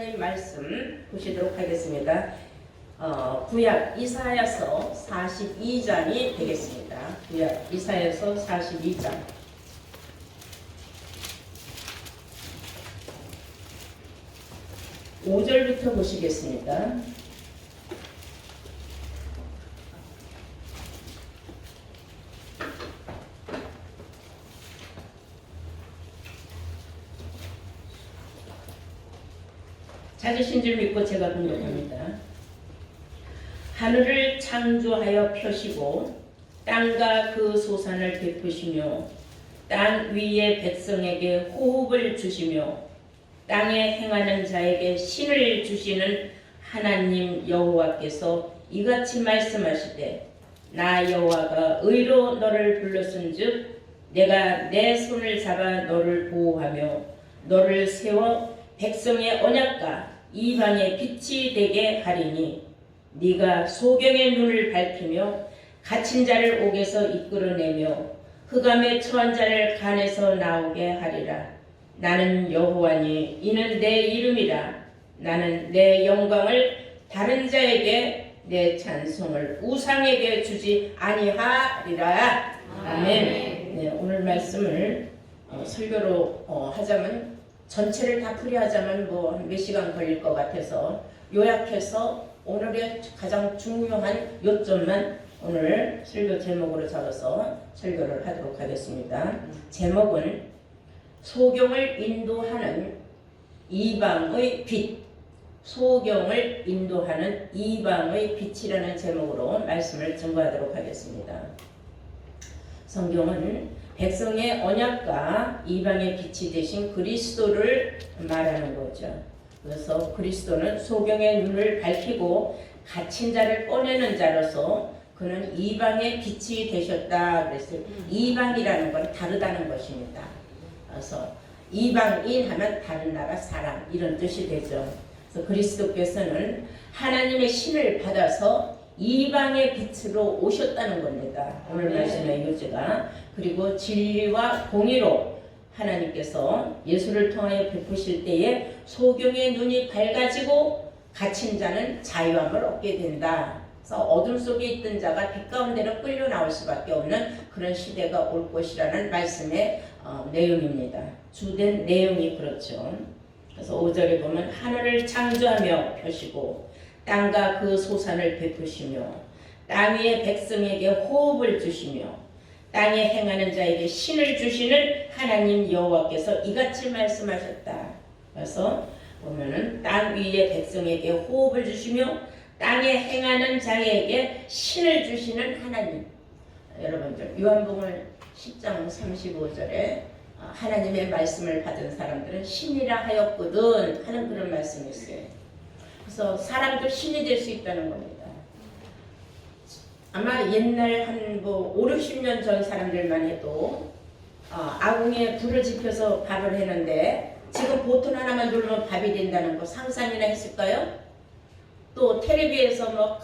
하나님 말씀 보시도록 하겠습니다. 구약 이사야서 42장이 되겠습니다. 구약 이사야서 42장. (5) 절부터 보시겠습니다. 찾으신 줄 믿고 제가 공독합니다. 하늘을 창조하여 펴시고 땅과 그 소산을 베푸시며 땅 위의 백성에게 호흡을 주시며 땅에 행하는 자에게 신을 주시는 하나님 여호와께서 이같이 말씀하시되 나 여호와가 의로 너를 불렀은즉 내가 내 손을 잡아 너를 보호하며 너를 세워 백성의 언약과 이방의 빛이 되게 하리니 네가 소경의 눈을 밝히며 갇힌 자를 옥에서 이끌어내며 흑암에 처한 자를 간에서 나오게 하리라. 나는 여호와니 이는 내 이름이라. 나는 내 영광을 다른 자에게 내 찬송을 우상에게 주지 아니하리라. 아멘. 네, 오늘 말씀을 설교로 하자면 전체를 다 풀이하자면 뭐 몇 시간 걸릴 것 같아서 요약해서 오늘의 가장 중요한 요점만 오늘 설교 제목으로 잡아서 설교를 하도록 하겠습니다. 제목은 소경을 인도하는 이방의 빛, 소경을 인도하는 이방의 빛이라는 제목으로 말씀을 증거하도록 하겠습니다. 성경은 백성의 언약과 이방의 빛이 되신 그리스도를 말하는 거죠. 그래서 그리스도는 소경의 눈을 밝히고 갇힌 자를 꺼내는 자로서 그는 이방의 빛이 되셨다 그랬어요. 이방이라는 건 다르다는 것입니다. 그래서 이방인 하면 다른 나라 사람 이런 뜻이 되죠. 그래서 그리스도께서는 하나님의 신을 받아서 이방의 빛으로 오셨다는 겁니다. 오늘 말씀의 요지가. 그리고 진리와 공의로 하나님께서 예수를 통하여 베푸실 때에 소경의 눈이 밝아지고 갇힌 자는 자유함을 얻게 된다. 그래서 어둠 속에 있던 자가 빛 가운데로 끌려 나올 수밖에 없는 그런 시대가 올 것이라는 말씀의 내용입니다. 주된 내용이 그렇죠. 그래서 5절에 보면 하늘을 창조하며 펴시고 땅과 그 소산을 베푸시며 땅 위의 백성에게 호흡을 주시며 땅에 행하는 자에게 신을 주시는 하나님 여호와께서 이같이 말씀하셨다. 그래서 보면은 땅 위의 백성에게 호흡을 주시며 땅에 행하는 자에게 신을 주시는 하나님. 여러분들 요한복음 10장 35절에 하나님의 말씀을 받은 사람들은 신이라 하였거든 하는 그런 말씀이 있어요. 그래서 사람도 신이 될 수 있다는 겁니다. 아마 옛날 한 뭐 5, 60년 전 사람들만 해도 아궁이에 불을 지펴서 밥을 했는데 지금 보통 하나만 누르면 밥이 된다는 거 상상이나 했을까요? 또 텔레비에서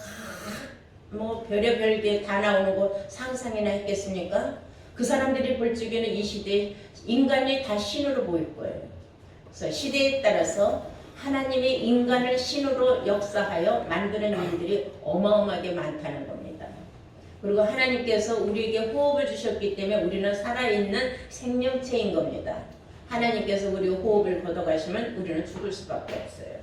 뭐 별의별 게 다 나오는 거 상상이나 했겠습니까? 그 사람들이 볼 적에는 이 시대에 인간이 다 신으로 보일 거예요. 그래서 시대에 따라서 하나님이 인간을 신으로 역사하여 만드는 일들이 어마어마하게 많다는 겁니다. 그리고 하나님께서 우리에게 호흡을 주셨기 때문에 우리는 살아있는 생명체인 겁니다. 하나님께서 우리 호흡을 걷어가시면 우리는 죽을 수밖에 없어요.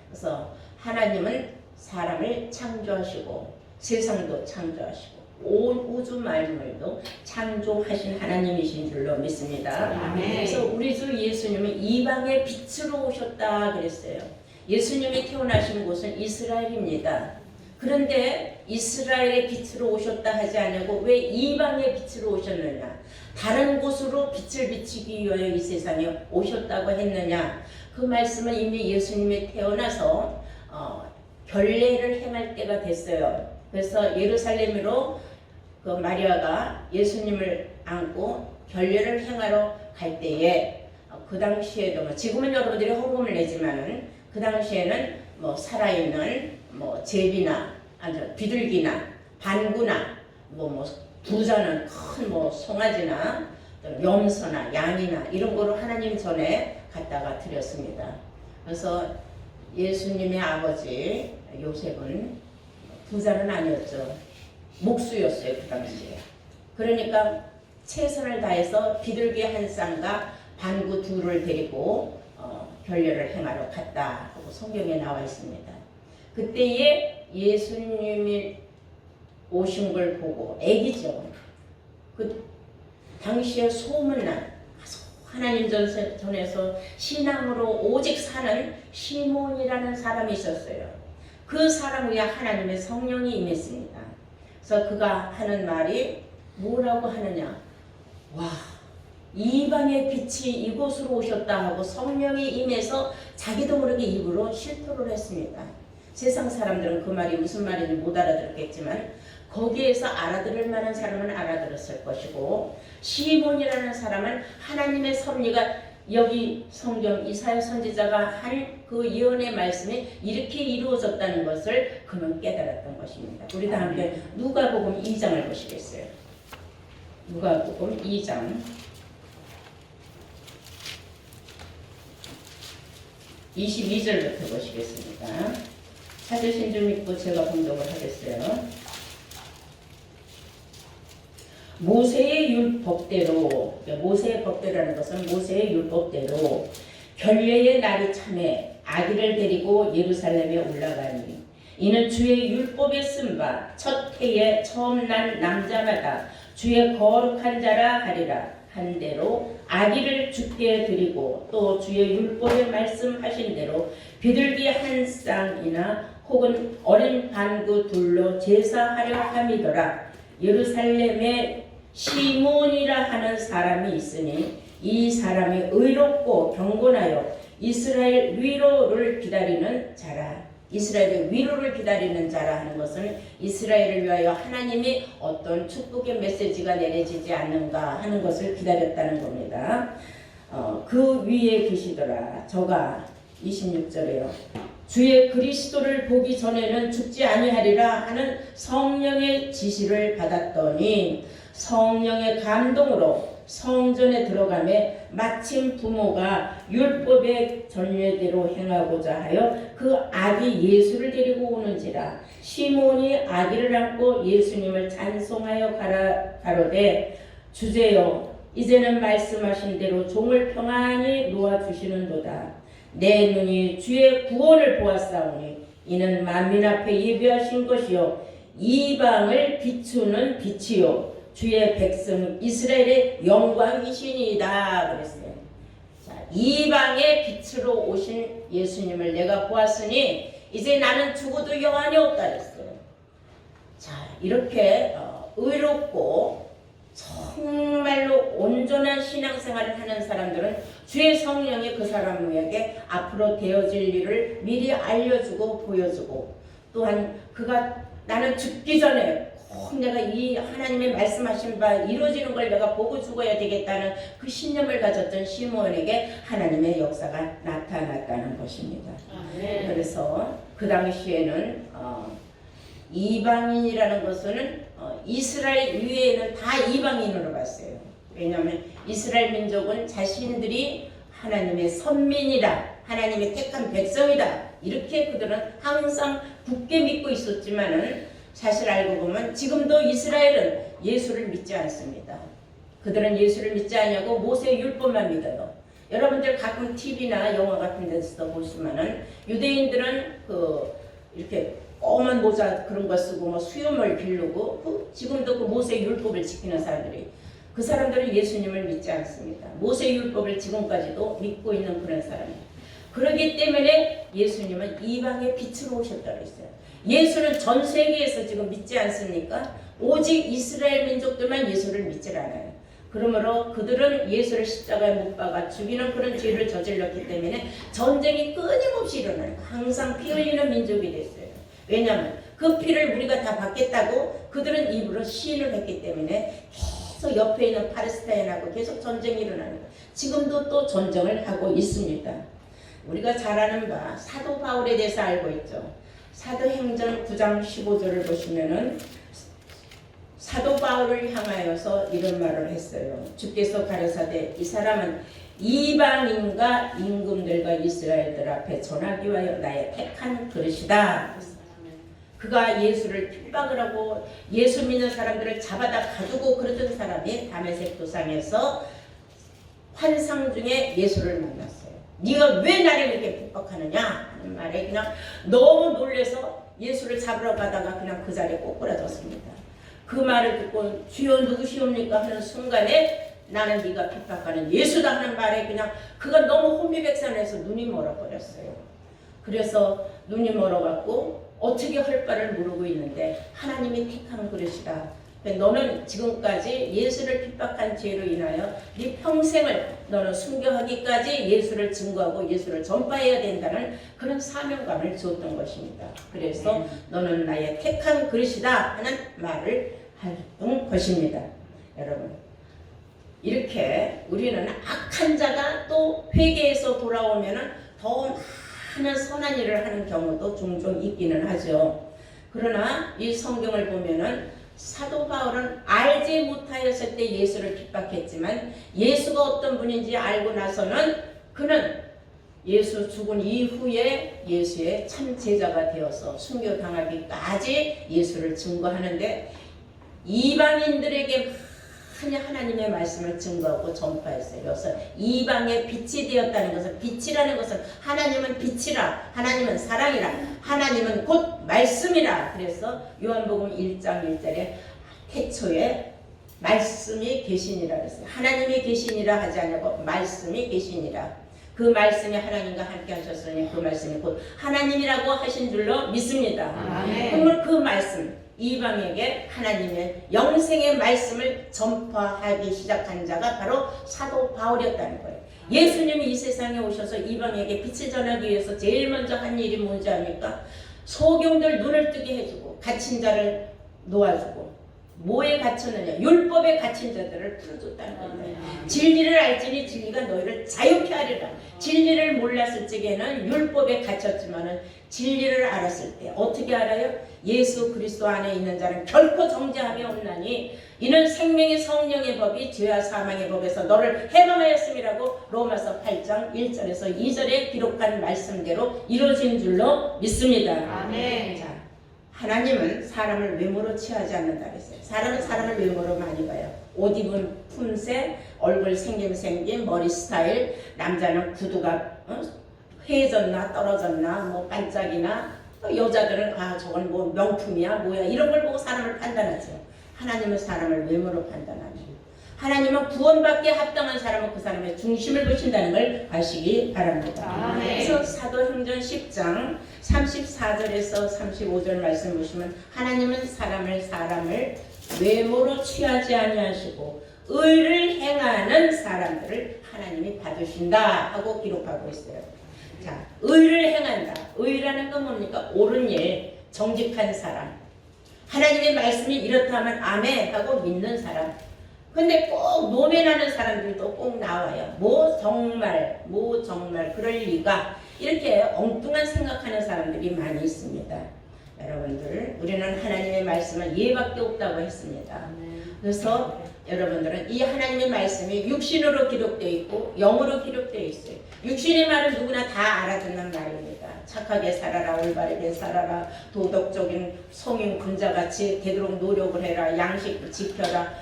그래서 하나님은 사람을 창조하시고 세상도 창조하시고 온 우주 만물도 창조하신 하나님이신 줄로 믿습니다. 아멘. 그래서 우리 주 예수님은 이방의 빛으로 오셨다 그랬어요. 예수님이 태어나신 곳은 이스라엘입니다. 그런데 이스라엘의 빛으로 오셨다 하지 않고 왜 이방의 빛으로 오셨느냐? 다른 곳으로 빛을 비치기 위하여 이 세상에 오셨다고 했느냐? 그 말씀은 이미 예수님이 태어나서 결례를 행할 때가 됐어요. 그래서 예루살렘으로 그 마리아가 예수님을 안고 결례를 행하러 갈 때에 그 당시에도 지금은 여러분들이 헌금을 내지만은 그 당시에는 뭐 살아있는 뭐 제비나 비둘기나 반구나 뭐 부자는 큰 뭐 송아지나 염소나 양이나 이런 거로 하나님 전에 갖다가 드렸습니다. 그래서 예수님의 아버지 요셉은 부자는 아니었죠. 목수였어요, 그 당시에. 그러니까 최선을 다해서 비둘기 한 쌍과 반구 둘을 데리고 결례를 행하러 갔다 하고 성경에 나와 있습니다. 그때에 예수님이 오신 걸 보고 애기죠. 그 당시에 소문난 하나님 전에서 신앙으로 오직 사는 시몬이라는 사람이 있었어요. 그 사람 위에 하나님의 성령이 임했습니다. 그래서 그가 하는 말이 뭐라고 하느냐. 와, 이방의 빛이 이곳으로 오셨다 하고 성령이 임해서 자기도 모르게 입으로 실토를 했습니다. 세상 사람들은 그 말이 무슨 말인지 못 알아들었겠지만 거기에서 알아들을 만한 사람은 알아들었을 것이고 시몬이라는 사람은 하나님의 섭리가 여기 성경 이사야 선지자가 한 그 예언의 말씀이 이렇게 이루어졌다는 것을 그는 깨달았던 것입니다. 우리 다 함께 누가복음 2장을 보시겠어요? 누가복음 2장 22절부터 보시겠습니다. 찾으신 줄 믿고 제가 봉독을 하겠어요. 모세의 율법대로, 모세의 법대라는 것은 모세의 율법대로 결례의 날이 참에 아기를 데리고 예루살렘에 올라가니 이는 주의 율법에 쓴 바 첫 해에 처음 난 남자마다 주의 거룩한 자라 하리라 한 대로 아기를 주께 드리고 또 주의 율법에 말씀하신 대로 비둘기 한 쌍이나 혹은 어린 반구 둘로 제사하려 함이더라. 예루살렘에 시몬이라 하는 사람이 있으니 이 사람이 의롭고 경건하여 이스라엘 위로를 기다리는 자라. 이스라엘의 위로를 기다리는 자라 하는 것은 이스라엘을 위하여 하나님이 어떤 축복의 메시지가 내려지지 않는가 하는 것을 기다렸다는 겁니다. 그 위에 계시더라. 저가 26절에요. 주의 그리스도를 보기 전에는 죽지 아니하리라 하는 성령의 지시를 받았더니 성령의 감동으로 성전에 들어가매 마침 부모가 율법의 전례대로 행하고자 하여 그 아기 예수를 데리고 오는지라. 시몬이 아기를 안고 예수님을 찬송하여 가로되 주제여 이제는 말씀하신 대로 종을 평안히 놓아주시는도다. 내 눈이 주의 구원을 보았사오니 이는 만민 앞에 예비하신 것이요 이방을 비추는 빛이요 주의 백성 이스라엘의 영광이시니이다 그랬어요. 자, 이방의 빛으로 오신 예수님을 내가 보았으니 이제 나는 죽어도 여한이 없다 그랬어요. 자, 이렇게 의롭고 정말로 온전한 신앙생활을 하는 사람들은 주의 성령이 그 사람에게 앞으로 되어질 일을 미리 알려주고 보여주고 또한 그가 나는 죽기 전에 꼭 내가 이 하나님의 말씀하신 바 이루어지는 걸 내가 보고 죽어야 되겠다는 그 신념을 가졌던 시몬에게 하나님의 역사가 나타났다는 것입니다. 그래서 그 당시에는 이방인이라는 것은 이스라엘 이외에는 다 이방인으로 봤어요. 왜냐하면 이스라엘 민족은 자신들이 하나님의 선민이다, 하나님의 택한 백성이다 이렇게 그들은 항상 굳게 믿고 있었지만은 사실 알고 보면 지금도 이스라엘은 예수를 믿지 않습니다. 그들은 예수를 믿지 않냐고 모세의 율법만 믿어요. 여러분들 가끔 TV나 영화 같은 데서 보시면은 유대인들은 이렇게 검은 모자 그런 거 쓰고 뭐 수염을 기르고 지금도 그 모세의 율법을 지키는 사람들이 그 사람들은 예수님을 믿지 않습니다. 모세의 율법을 지금까지도 믿고 있는 그런 사람이에요. 그렇기 때문에 예수님은 이방의 빛으로 오셨다고 했어요. 예수는 전 세계에서 지금 믿지 않습니까? 오직 이스라엘 민족들만 예수를 믿질 않아요. 그러므로 그들은 예수를 십자가에 못 박아 죽이는 그런 죄를 저질렀기 때문에 전쟁이 끊임없이 일어나요. 항상 피 흘리는 민족이 됐어요. 왜냐하면 그 피를 우리가 다 받겠다고 그들은 입으로 시인을 했기 때문에 계속 옆에 있는 팔레스타인하고 계속 전쟁이 일어나는 거예요. 지금도 또 전쟁을 하고 있습니다. 우리가 잘 아는 바 사도 바울에 대해서 알고 있죠. 사도행전 9장 15절을 보시면은 사도 바울을 향하여서 이런 말을 했어요. 주께서 가라사대 이 사람은 이방인과 임금들과 이스라엘들 앞에 전하기 위하여 나의 택한 그릇이다. 그가 예수를 핍박을 하고 예수 믿는 사람들을 잡아다 가두고 그러던 사람이 다메섹 도상에서 환상 중에 예수를 만났어요. 네가 왜 나를 이렇게 핍박하느냐 하는 말에 그냥 너무 놀라서 예수를 잡으러 가다가 그냥 그 자리에 꼬꾸라졌습니다. 그 말을 듣고 주여 누구시옵니까 하는 순간에 나는 네가 핍박하는 예수다 하는 말에 그냥 그가 너무 혼미백산해서 눈이 멀어버렸어요. 그래서 눈이 멀어갖고 어떻게 할 바를 모르고 있는데 하나님이 택한 그릇이다. 너는 지금까지 예수를 핍박한 죄로 인하여 네 평생을 너는 순교하기까지 예수를 증거하고 예수를 전파해야 된다는 그런 사명감을 주었던 것입니다. 그래서 너는 나의 택한 그릇이다 하는 말을 했던 것입니다. 여러분, 이렇게 우리는 악한 자가 또 회개해서 돌아오면 더 많은 선한 일을 하는 경우도 종종 있기는 하죠. 그러나 이 성경을 보면은 사도 바울은 알지 못하였을 때 예수를 핍박했지만 예수가 어떤 분인지 알고 나서는 그는 예수 죽은 이후에 예수의 참 제자가 되어서 순교당하기까지 예수를 증거하는데 이방인들에게 많이 하나님의 말씀을 증거하고 전파했어요. 그래서 이방의 빛이 되었다는 것은 빛이라는 것은 하나님은 빛이라 하나님은 사랑이라 하나님은 곧 말씀이라. 그래서 요한복음 1장 1절에 태초에 말씀이 계시니라 그랬어요. 하나님이 계시니라 하지 않고 말씀이 계시니라. 그 말씀이 하나님과 함께 하셨으니 그 말씀이 곧 하나님이라고 하신 줄로 믿습니다. 그러면 그 말씀 이방에게 하나님의 영생의 말씀을 전파하기 시작한 자가 바로 사도 바울이었다는 거예요. 예수님이 이 세상에 오셔서 이방에게 빛을 전하기 위해서 제일 먼저 한 일이 뭔지 압니까? 소경들 눈을 뜨게 해주고 갇힌 자를 놓아주고 뭐에 갇혔느냐? 율법에 갇힌 자들을 풀어줬다는 겁니다. 진리를 알지니 진리가 너희를 자유케 하리라. 진리를 몰랐을 적에는 율법에 갇혔지만은 진리를 알았을 때 어떻게 알아요? 예수 그리스도 안에 있는 자는 결코 정죄함이 없나니 이는 생명의 성령의 법이 죄와 사망의 법에서 너를 해방하였음이라고 로마서 8장 1절에서 2절에 기록한 말씀대로 이루어진 줄로 믿습니다. 아멘. 자, 하나님은 사람을 외모로 취하지 않는다 그랬어요. 사람은 사람을 외모로 많이 봐요. 옷 입은 품새, 얼굴 생김, 머리 스타일, 남자는 구두가 회해졌나 떨어졌나 뭐 반짝이나 또 여자들은 저건 뭐 명품이야 뭐야 이런 걸 보고 사람을 판단하죠. 하나님은 사람을 외모로 판단하죠. 하나님은 구원받기에 합당한 사람은 그 사람의 중심을 보신다는 걸 아시기 바랍니다. 그래서 사도행전 10장 34절에서 35절 말씀 보시면 하나님은 사람을 외모로 취하지 아니하시고 의를 행하는 사람들을 하나님이 받으신다 하고 기록하고 있어요. 자, 의를 행한다. 의라는 건 뭡니까? 옳은 일, 정직한 사람. 하나님의 말씀이 이렇다 하면 아멘 하고 믿는 사람. 근데 꼭 노면하는 사람들도 꼭 나와요. 뭐 정말 그럴 리가. 이렇게 엉뚱한 생각하는 사람들이 많이 있습니다. 여러분들, 우리는 하나님의 말씀은 예밖에 없다고 했습니다. 그래서 여러분들은 이 하나님의 말씀이 육신으로 기록되어 있고 영으로 기록되어 있어요. 육신의 말은 누구나 다 알아듣는 말입니다. 착하게 살아라, 올바르게 살아라, 도덕적인 성인 군자같이 되도록 노력을 해라, 양식을 지켜라.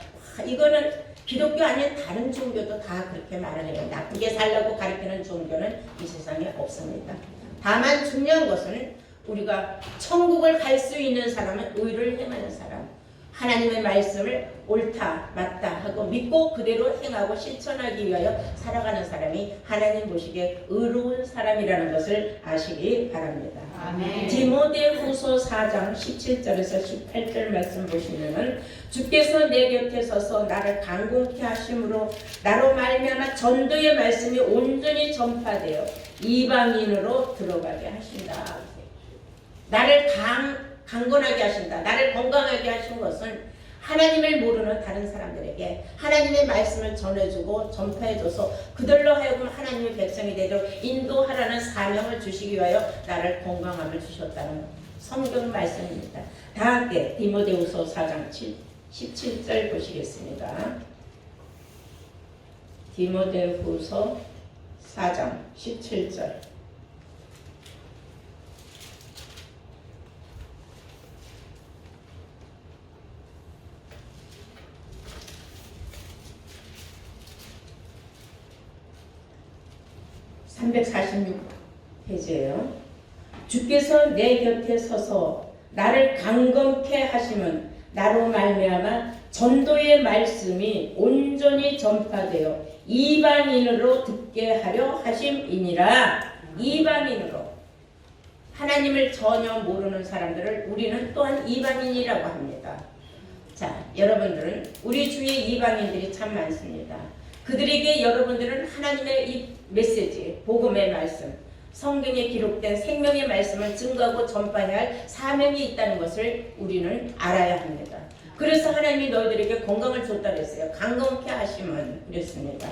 이거는 기독교 아닌 다른 종교도 다 그렇게 말을 해요. 나쁘게 살라고 가르치는 종교는 이 세상에 없습니다. 다만 중요한 것은 우리가 천국을 갈 수 있는 사람은 의를 행하는 사람, 하나님의 말씀을 옳다 맞다 하고 믿고 그대로 행하고 실천하기 위하여 살아가는 사람이 하나님 보시기에 의로운 사람이라는 것을 아시기 바랍니다. 아멘. 디모데후서 4장 17절에서 18절 말씀 보시면은 주께서 내 곁에 서서 나를 강공케 하심으로 나로 말미암아 전도의 말씀이 온전히 전파되어 이방인으로 들어가게 하신다. 나를 강건하게 하신다. 나를 건강하게 하신 것은 하나님을 모르는 다른 사람들에게 하나님의 말씀을 전해주고 전파해줘서 그들로 하여금 하나님의 백성이 되도록 인도하라는 사명을 주시기 위하여 나를 건강함을 주셨다는 성경 말씀입니다. 다 함께 디모데후서 4장 17절 보시겠습니다. 디모데후서 4장 17절. (346페이지예요) 주께서 내 곁에 서서 나를 강건케 하시면 나로 말미암아 전도의 말씀이 온전히 전파되어 이방인으로 듣게 하려 하심이니라. 이방인으로, 하나님을 전혀 모르는 사람들을 우리는 또한 이방인이라고 합니다. 자, 여러분들은 우리 주위에 이방인들이 참 많습니다. 그들에게 여러분들은 하나님의 이 메시지, 복음의 말씀, 성경에 기록된 생명의 말씀을 증거하고 전파해야 할 사명이 있다는 것을 우리는 알아야 합니다. 그래서 하나님이 너희들에게 건강을 줬다 그랬어요. 강건케 하시면 그랬습니다.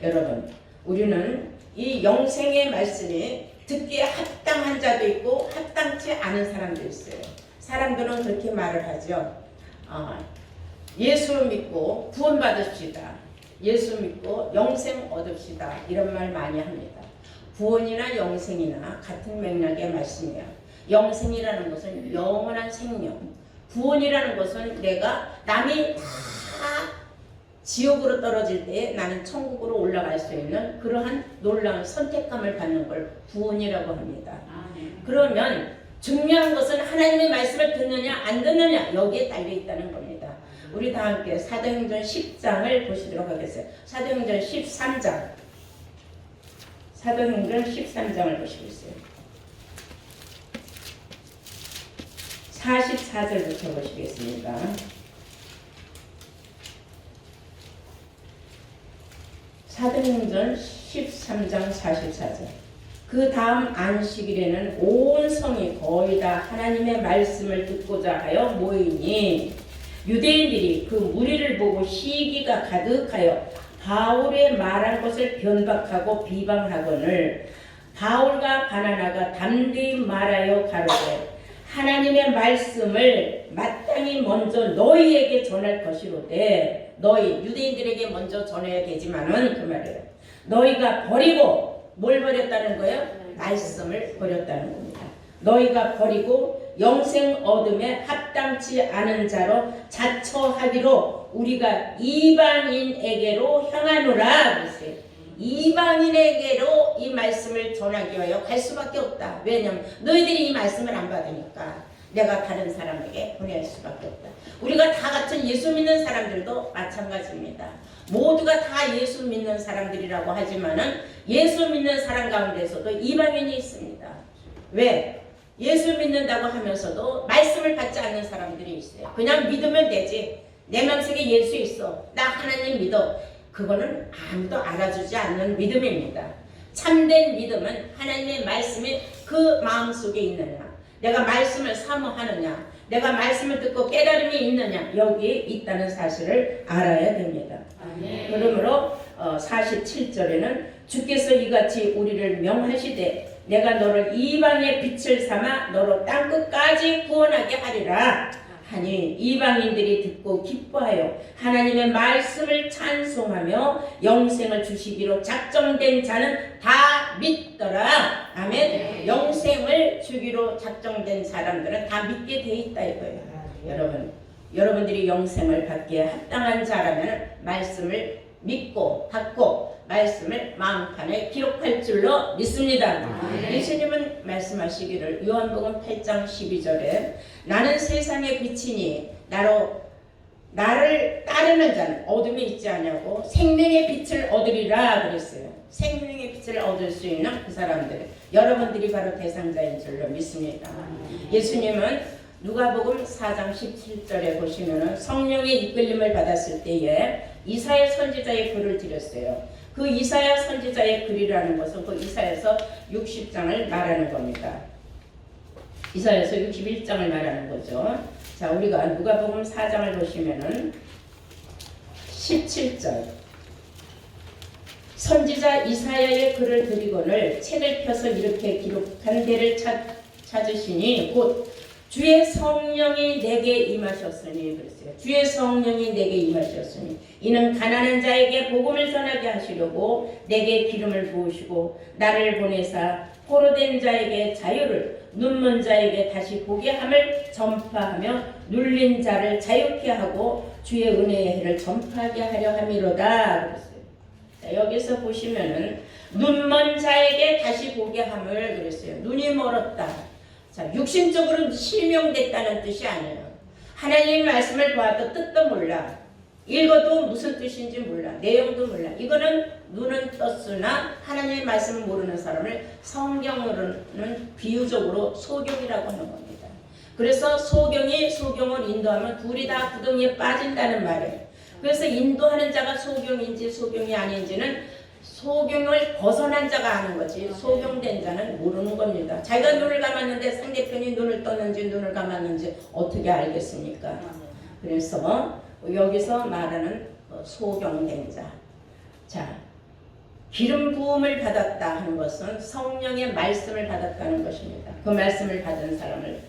여러분, 우리는 이 영생의 말씀이 듣기에 합당한 자도 있고 합당치 않은 사람도 있어요. 사람들은 그렇게 말을 하죠. 예수 믿고 구원받읍시다. 예수 믿고 영생 얻읍시다. 이런 말 많이 합니다. 구원이나 영생이나 같은 맥락의 말씀이에요. 영생이라는 것은 영원한 생명, 구원이라는 것은 내가 남이 다 지옥으로 떨어질 때에 나는 천국으로 올라갈 수 있는 그러한 놀라운 선택감을 받는 걸 구원이라고 합니다. 그러면 중요한 것은 하나님의 말씀을 듣느냐 안 듣느냐 여기에 달려 있다는 겁니다. 우리 다 함께 사도행전 10장을 보시도록 하겠어요. 사도행전 13장, 사도행전 13장을 보시겠어요. 44절부터 보시겠습니다. 사도행전 13장 44절. 그 다음 안식일에는 온 성이 거의 다 하나님의 말씀을 듣고자 하여 모이니 유대인들이 그 무리를 보고 시기가 가득하여 바울의 말한 것을 변박하고 비방하거늘 바울과 바나나가 담대히 말하여 가로되 하나님의 말씀을 마땅히 먼저 너희에게 전할 것이로되, 너희 유대인들에게 먼저 전해야 되지만은 그 말이에요. 너희가 버리고 뭘 버렸다는 거예요? 말씀을 버렸다는 겁니다. 너희가 버리고 영생 얻음에 합당치 않은 자로 자처하기로 우리가 이방인에게로 향하노라 그랬어요. 이방인에게로 이 말씀을 전하기 위하여 갈 수밖에 없다. 왜냐하면 너희들이 이 말씀을 안 받으니까 내가 다른 사람에게 보낼 수밖에 없다. 우리가 다 같은 예수 믿는 사람들도 마찬가지입니다. 모두가 다 예수 믿는 사람들이라고 하지만은 예수 믿는 사람 가운데서도 이방인이 있습니다. 왜? 예수 믿는다고 하면서도 말씀을 받지 않는 사람들이 있어요. 그냥 믿으면 되지. 내 마음속에 예수 있어. 나 하나님 믿어. 그거는 아무도 알아주지 않는 믿음입니다. 참된 믿음은 하나님의 말씀이 그 마음속에 있느냐, 내가 말씀을 사모하느냐, 내가 말씀을 듣고 깨달음이 있느냐, 여기에 있다는 사실을 알아야 됩니다. 그러므로 47절에는 주께서 이같이 우리를 명하시되 내가 너를 이방의 빛을 삼아 너로 땅끝까지 구원하게 하리라 하니 이방인들이 듣고 기뻐하여 하나님의 말씀을 찬송하며 영생을 주시기로 작정된 자는 다 믿더라. 아멘. 영생을 주기로 작정된 사람들은 다 믿게 돼 있다 이거예요. 여러분들이 영생을 받기에 합당한 자라면 말씀을 믿고 받고 말씀을 마음판에 기록할 줄로 믿습니다. 예수님은 말씀하시기를 요한복음 8장 12절에 나는 세상의 빛이니 나를 따르는 자는 어둠에 있지 않냐고 생명의 빛을 얻으리라 그랬어요. 생명의 빛을 얻을 수 있는 그 사람들, 여러분들이 바로 대상자인 줄로 믿습니다. 예수님은 누가복음 4장 17절에 보시면은 성령의 이끌림을 받았을 때에 이사야 선지자의 글을 드렸어요. 그 이사야 선지자의 글이라는 것은 그 이사야서 60장을 말하는 겁니다. 이사야서 61장을 말하는 거죠. 자, 우리가 누가복음 4장을 보시면은 17절 선지자 이사야의 글을 드리거늘 책을 펴서 이렇게 기록한 데를 찾으시니 곧 주의 성령이 내게 임하셨으니 그랬어요. 주의 성령이 내게 임하셨으니 이는 가난한 자에게 복음을 전하게 하시려고 내게 기름을 부으시고 나를 보내사 포로된 자에게 자유를 눈먼 자에게 다시 보게 함을 전파하며 눌린 자를 자유케 하고 주의 은혜의 해를 전파하게 하려 함이로다 그랬어요. 자, 여기서 보시면은 눈먼 자에게 다시 보게 함을 그랬어요. 눈이 멀었다. 자, 육신적으로 실명됐다는 뜻이 아니에요. 하나님의 말씀을 보아도 뜻도 몰라. 읽어도 무슨 뜻인지 몰라. 내용도 몰라. 이거는 눈은 떴으나 하나님의 말씀을 모르는 사람을 성경으로는 비유적으로 소경이라고 하는 겁니다. 그래서 소경을 인도하면 둘이 다 구덩이에 빠진다는 말이에요. 그래서 인도하는 자가 소경인지 소경이 아닌지는 소경을 벗어난 자가 아는 거지 소경된 자는 모르는 겁니다. 자기가 눈을 감았는데 상대편이 눈을 떴는지 눈을 감았는지 어떻게 알겠습니까? 그래서 여기서 말하는 소경된 자. 자, 기름 부음을 받았다 하는 것은 성령의 말씀을 받았다는 것입니다. 그 말씀을 받은 사람을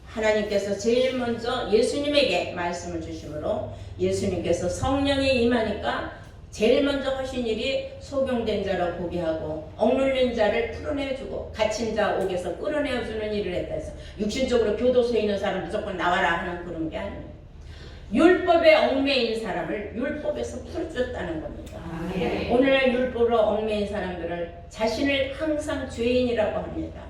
하나님께서 제일 먼저 예수님에게 말씀을 주심으로 예수님께서 성령이 임하니까 제일 먼저 하신 일이 소경된 자로 보게 하고 억눌린 자를 풀어내주고 갇힌 자 옥에서 끌어내주는 일을 했다 해서 육신적으로 교도소에 있는 사람 무조건 나와라 하는 그런 게 아니에요. 율법에 얽매인 사람을 율법에서 풀어줬다는 겁니다. 네. 오늘날 율법으로 얽매인 사람들을 자신을 항상 죄인이라고 합니다.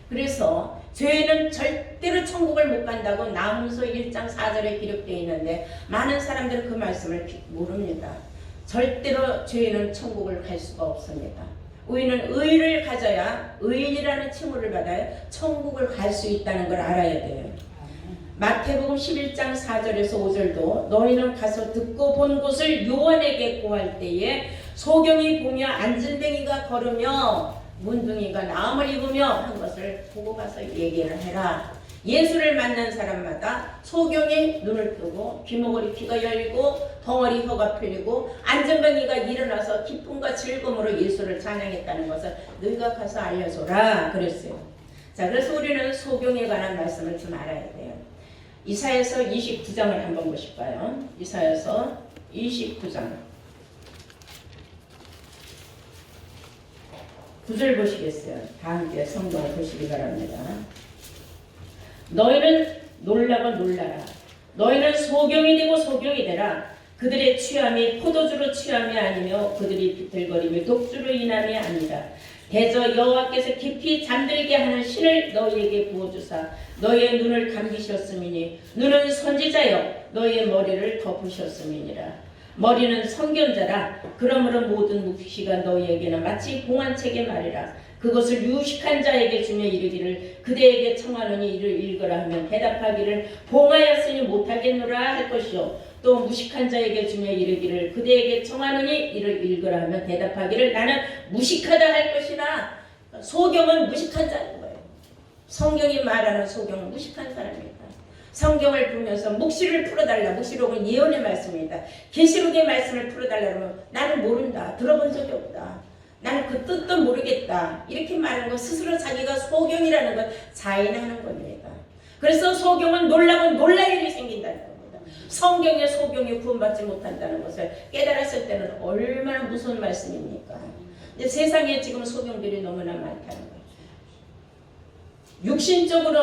그래서 죄인은 절대로 천국을 못 간다고 나훔소 1장 4절에 기록되어 있는데 많은 사람들은 그 말씀을 모릅니다. 절대로 죄인은 천국을 갈 수가 없습니다. 우리는 의를 가져야 의인이라는 칭호를 받아야 천국을 갈 수 있다는 걸 알아야 돼요. 마태복음 11장 4절에서 5절도 너희는 가서 듣고 본 곳을 요한에게 고할 때에 소경이 보며 안진뱅이가 걸으며 문둥이가 나음을 입으며 한 것을 보고 가서 얘기를 해라. 예수를 만난 사람마다 소경이 눈을 뜨고 귀머거리 귀가 열리고 덩어리 혀가 풀리고 안전뱅이가 일어나서 기쁨과 즐거움으로 예수를 찬양했다는 것을 너희가 가서 알려줘라 그랬어요. 자, 그래서 우리는 소경에 관한 말씀을 좀 알아야 돼요. 이사야서 29장을 한번 보실까요? 이사야서 29장 9절 보시겠어요? 다 함께 성경을 보시기 바랍니다. 너희는 놀라고 놀라라. 너희는 소경이 되고 소경이 되라. 그들의 취함이 포도주로 취함이 아니며 그들이 비틀거림이 독주로 인함이 아니라 대저 여호와께서 깊이 잠들게 하는 신을 너희에게 부어주사 너희의 눈을 감기셨음이니 눈은 선지자여 너희의 머리를 덮으셨음이니라. 머리는 선견자라. 그러므로 모든 묵시가 너희에게는 마치 봉안책의 말이라. 그것을 유식한 자에게 주며 이르기를 그대에게 청하노니 이를 읽으라 하면 대답하기를 봉하였으니 못하겠노라 할 것이요 또 무식한 자에게 주며 이르기를 그대에게 청하노니 이를 읽으라 하면 대답하기를 나는 무식하다 할 것이나. 소경은 무식한 자인 거예요. 성경이 말하는 소경은 무식한 사람입니다. 성경을 보면서 묵시를 풀어달라. 묵시록은 예언의 말씀입니다. 계시록의 말씀을 풀어달라 그러면 나는 모른다. 들어본 적이 없다. 나는 그 뜻도 모르겠다. 이렇게 말하는 건 스스로 자기가 소경이라는 걸 자인하는 겁니다. 그래서 소경은 놀라고 놀랄 일이 생긴다는 겁니다. 성경의 소경이 구원받지 못한다는 것을 깨달았을 때는 얼마나 무서운 말씀입니까? 근데 세상에 지금 소경들이 너무나 많다는 거죠. 육신적으로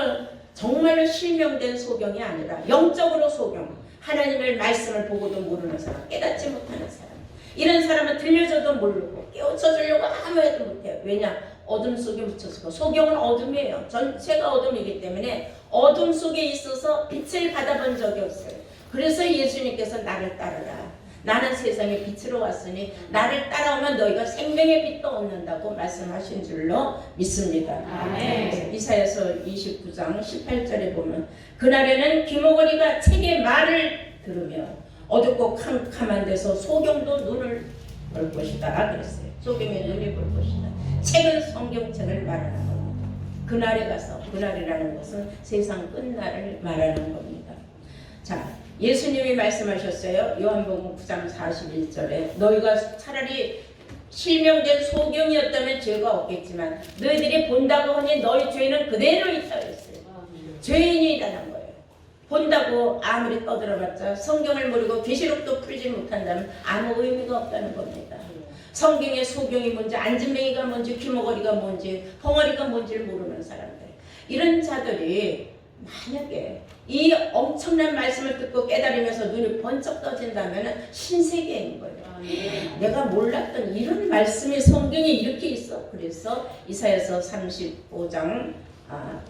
정말로 실명된 소경이 아니라 영적으로 소경, 하나님의 말씀을 보고도 모르는 사람, 깨닫지 못하는 사람, 이런 사람은 들려줘도 모르고 깨우쳐주려고 아무 해도 못해요. 왜냐? 어둠 속에 묻혔고 소경은 어둠이에요. 전체가 어둠이기 때문에 어둠 속에 있어서 빛을 받아본 적이 없어요. 그래서 예수님께서 나를 따르라. 나는 세상의 빛으로 왔으니 나를 따라오면 너희가 생명의 빛도 얻는다고 말씀하신 줄로 믿습니다. 아멘. 이사야서 29장 18절에 보면 그날에는 귀머거리가 책의 말을 들으며 어둡고 캄캄한 데서 소경도 눈을 볼 것이다 그랬어요. 소경의 눈이 볼 것이다. 책은 성경책을 말하는 겁니다. 그날에 가서, 그날이라는 것은 세상 끝날을 말하는 겁니다. 자, 예수님이 말씀하셨어요. 요한복음 9장 41절에 너희가 차라리 실명된 소경이었다면 죄가 없겠지만 너희들이 본다고 하니 너희 죄는 그대로 있다 했어요. 죄인이다. 본다고 아무리 떠들어봤자 성경을 모르고 계시록도 풀지 못한다면 아무 의미가 없다는 겁니다. 성경의 소경이 뭔지, 안진뱅이가 뭔지, 귀머거리가 뭔지, 벙어리가 뭔지를 모르는 사람들, 이런 자들이 만약에 이 엄청난 말씀을 듣고 깨달으면서 눈이 번쩍 떠진다면 신세계인 거예요. 내가 몰랐던 이런 말씀이 성경에 이렇게 있어. 그래서 이사야서 35장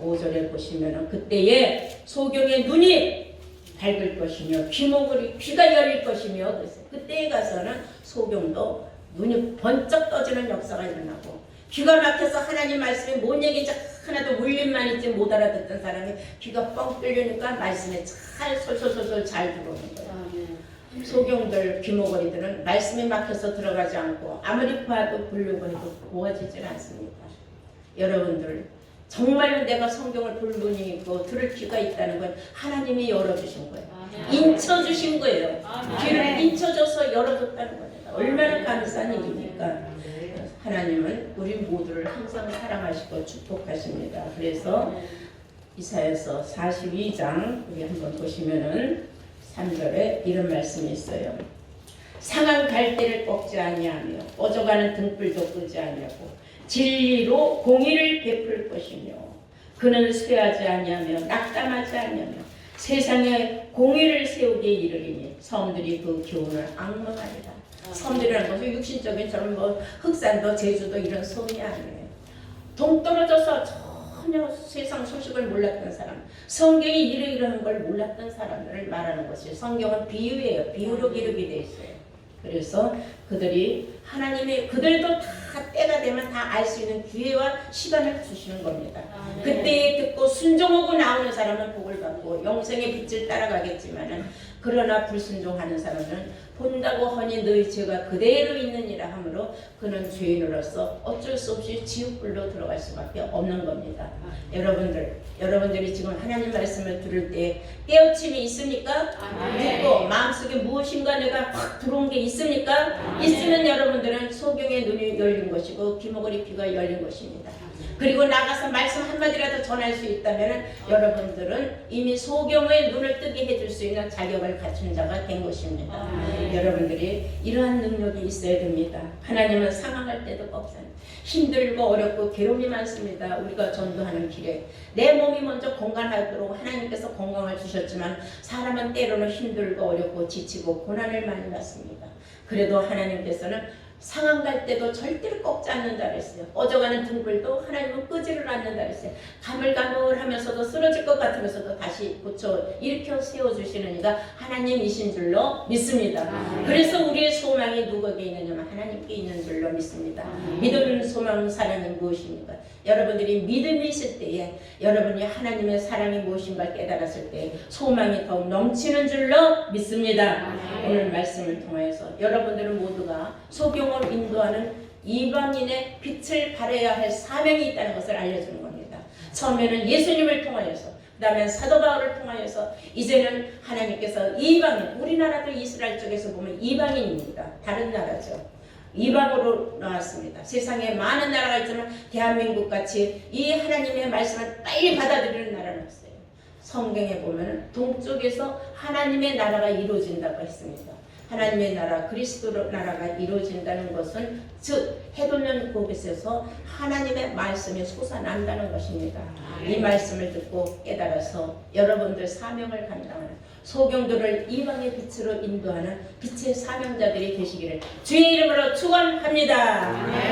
5절에 보시면 그때에 소경의 눈이 밝을 것이며 귀목을 귀가 열릴 것이며, 그때에 가서는 소경도 눈이 번쩍 떠지는 역사가 일어나고, 귀가 막혀서 하나님 말씀이 뭔 얘기인지 하나도 울림만 있지 못 알아듣던 사람이 귀가 뻥 뚫리니까 말씀에 잘 솔솔솔솔 잘 들어오는 거예요. 소경들, 귀머거리들은 말씀에 막혀서 들어가지 않고 아무리 봐도 보려고 해도 보아지질 않습니다. 여러분들, 정말로 내가 성경을 볼 눈이 있고 들을 귀가 있다는 건 하나님이 열어주신 거예요. 인쳐주신 거예요. 귀를 인쳐줘서 열어줬다는 겁니다. 얼마나 감사한 일입니까? 하나님은 우리 모두를 항상 사랑하시고 축복하십니다. 그래서 이사야서 42장 우리 한번 보시면은 3절에 이런 말씀이 있어요. 상한 갈대를 꺾지 아니하며 꺼져가는 등불도 끄지 아니하고 진리로 공의를 베풀 것이며 그는 쇠하지 아니하며 낙담하지 아니하며 세상에 공의를 세우게 이르리니 섬들이 그 교훈을 앙망하리라. 섬들이라는 것은 육신적인 저런 뭐 흑산도 제주도 이런 섬이 아니에요. 동떨어져서 전혀 세상 소식을 몰랐던 사람, 성경이 이러이러한 걸 몰랐던 사람들을 말하는 것이, 성경은 비유예요. 비유로 기록이 되어 있어요. 그래서 그들이 하나님의, 그들도 다 때가 되면 다 알 수 있는 기회와 시간을 주시는 겁니다. 그때에 듣고 순종하고 나오는 사람은 복을 받고 영생의 빛을 따라가겠지만은, 그러나 불순종하는 사람은 본다고 허니 너희 죄가 그대로 있느니라 하므로 그는 죄인으로서 어쩔 수 없이 지옥불로 들어갈 수밖에 없는 겁니다. 여러분들이 지금 하나님 말씀을 들을 때 깨우침이 있습니까? 듣고 마음속에 무엇인가 내가 확 들어온 게 있습니까? 있으면 여러분들은 소경의 눈이 열린 것이고 귀머거리 귀가 열린 것입니다. 그리고 나가서 말씀 한마디라도 전할 수 있다면 여러분들은 이미 소경의 눈을 뜨게 해줄 수 있는 자격을 갖춘 자가 된 것입니다. 여러분들이 이러한 능력이 있어야 됩니다. 하나님은 상황할 때도 꺾잖아요. 힘들고 어렵고 괴로움이 많습니다. 우리가 전도하는 길에 내 몸이 먼저 건강하도록 하나님께서 건강을 주셨지만 사람은 때로는 힘들고 어렵고 지치고 고난을 많이 받습니다. 그래도 하나님께서는 상한 갈 때도 절대로 꺾지 않는다 그랬어요. 꺼져가는 등불도 하나님은 끄지를 않는다 그랬어요. 가물가물하면서도 쓰러질 것 같으면서도 다시 고쳐 일으켜 세워주시는 이가 하나님이신 줄로 믿습니다. 그래서 우리의 소망이 누구에게 있느냐면 하나님께 있는 줄로 믿습니다. 믿음, 소망, 사랑이 무엇입니까? 여러분들이 믿음이 있을 때에, 여러분이 하나님의 사랑이 무엇인가 깨달았을 때 소망이 더욱 넘치는 줄로 믿습니다. 오늘 말씀을 통해서 여러분들은 모두가 소경을 인도하는 이방인의 빛을 발해야 할 사명이 있다는 것을 알려주는 겁니다. 처음에는 예수님을 통하여서, 그 다음에 사도 바울을 통하여서, 이제는 하나님께서 이방인, 우리나라도 이스라엘 쪽에서 보면 이방인입니다. 다른 나라죠. 이방으로 나왔습니다. 세상에 많은 나라가 있지만 대한민국 같이 이 하나님의 말씀을 빨리 받아들이는 나라는 없어요. 성경에 보면 동쪽에서 하나님의 나라가 이루어진다고 했습니다. 하나님의 나라, 그리스도 나라가 이루어진다는 것은 즉 해돋는 곳에서 하나님의 말씀이 솟아난다는 것입니다. 이 말씀을 듣고 깨달아서 여러분들 사명을 감당하는, 소경들을 이방의 빛으로 인도하는 빛의 사명자들이 되시기를 주의 이름으로 축원합니다.